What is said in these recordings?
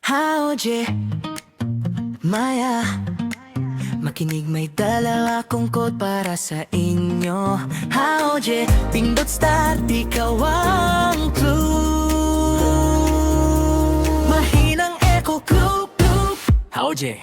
Haoje, Maya, makinig, may dala akong code para sa inyo. Haoje, pindot start, ikaw ang clue. Mahinang echo, clue, clue. Haoje,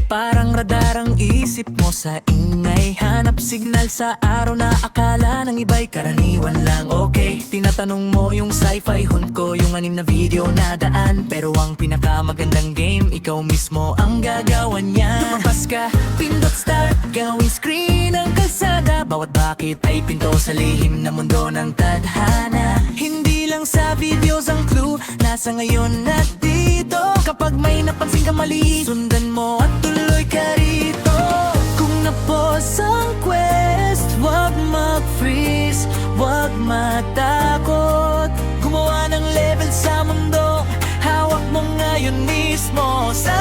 parang radar ang isip mo sa ingay. Hanap signal sa araw na akala ng iba'y karaniwan lang. Okay, tinatanong mo yung sci-fi hunt ko, yung anim na video na daan. Pero ang pinakamagandang game, ikaw mismo ang gagawa niya. Lumabas ka, pindot start, gawing screen ang kalsada. Bawat bakit ay pinto sa lihim na mundo ng tadhana. Hindi lang sa videos ang clue, nasa ngayon at dito. Kapag may napansin ka mali, sundan mo at tuloy ka rito. Kung napos ang quest, wag mag-freeze, wag matakot. Gumawa ng level sa mundo, hawak mo ngayon mismo. Sakto,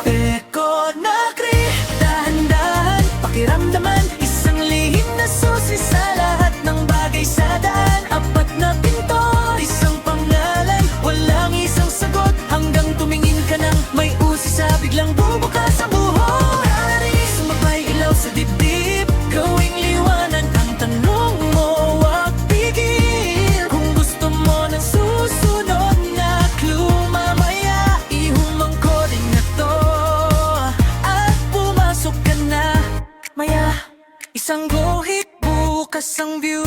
Eko Nakri, dahan-dahan, pakiramdaman. Isang lihim na susi sa lahat ng bagay sa daan. Apat na pinto, isang pangalan, walang isang sagot. Hanggang tumingin ka ng may usi sa biglang bubukas ang buhay. Sumabay ilaw sa dibdib, gawing liwanag ang tanong mo, wag pigil. Kung gusto mo ng susunod na clue, mamaya ihumangko din na to. At pumasok ka na, maya, isang guhit, bukas ang view.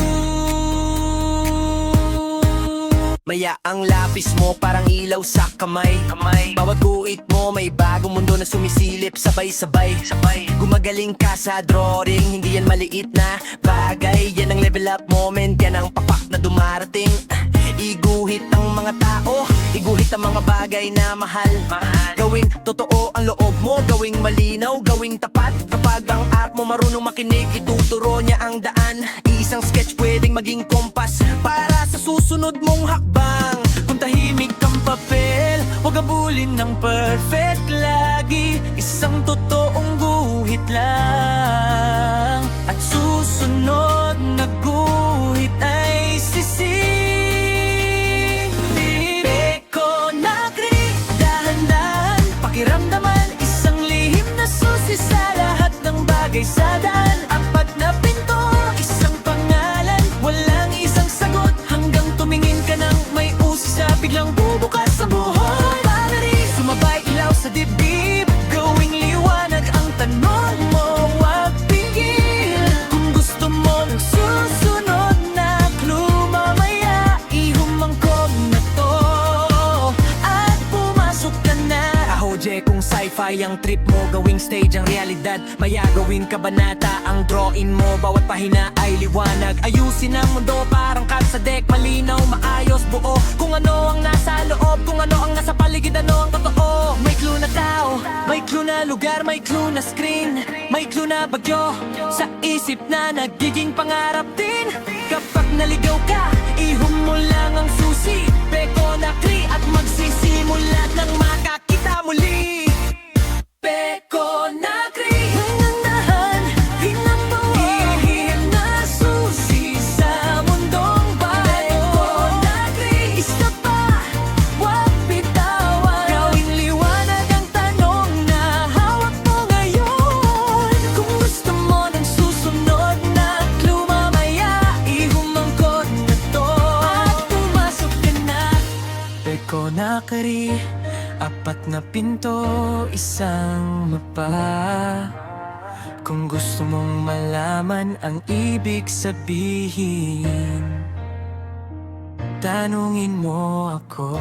Maya ang lapis mo parang ilaw sa kamay. Bawat guhit mo may bagong mundo na sumisilip sabay-sabay. Gumagaling ka sa drawing, hindi yan maliit na bagay. Yan ang level up moment, yan ang papak na dumarating. Iguhit ang mga tao, iguhit ang mga bagay na mahal. Gawing totoo ang loob mo, gawing malinaw, gawing tapat. Kapag ang art mo marunong makinig, ituturo niya ang daan. Isang sketch pwedeng maging kompas para sa susunod mong hakbang. Kung tahimik kang papel, huwag abulin ng perfect lagi. Isang totoong guhit lang, at susunod na guhit ay sisig. Eko Nakri, dahan-dahan, pakiramdaman. Isang lihim na susi sa lahat ng bagay sa daan. Apat na pinto, isang pangalan, walang isang sagot. Hanggang tumingin ka ng may usi sa biglang bubukas sa buhay. Sumabay ilaw sa dibdib, gawing liwanag ang tanong mo, wag pigil. Kung gusto mo ng susunod na clue, mamaya ihumangkog na to. At pumasok ka na. Ahoje, kung sci-fi ang trip mo, gawing stage ang realidad. Maya gawing kabanata ang drawing mo, bawat pahina ay liwanag. Ayusin ang mundo parang card sa deck, malinaw, maayos, buo. Kung ano ang nasa loob, kung ano ang nasa paligid, ano ang totoo. May clue na tao, may clue na lugar, may clue na screen, may clue na bagyo sa isip na nagiging pangarap din. Kapag naligaw ka, ihum mo lang ang susi, Eko Nakri, at magsisimula ng makakita muli. Eko Nakri, dahan-dahan, pinambawa, lihim na susi sa mundong bago. Eko Nakri, isa pa, wag bitawan. Gawing liwanag ang tanong na hawak mo ngayon. Kung gusto mo ng susunod na clue, mamaya ihumangkot na to. At pumasok ka na. Eko Nakri, apat na pinto, isang mapa. Kung gusto mong malaman ang ibig sabihin, tanungin mo ako.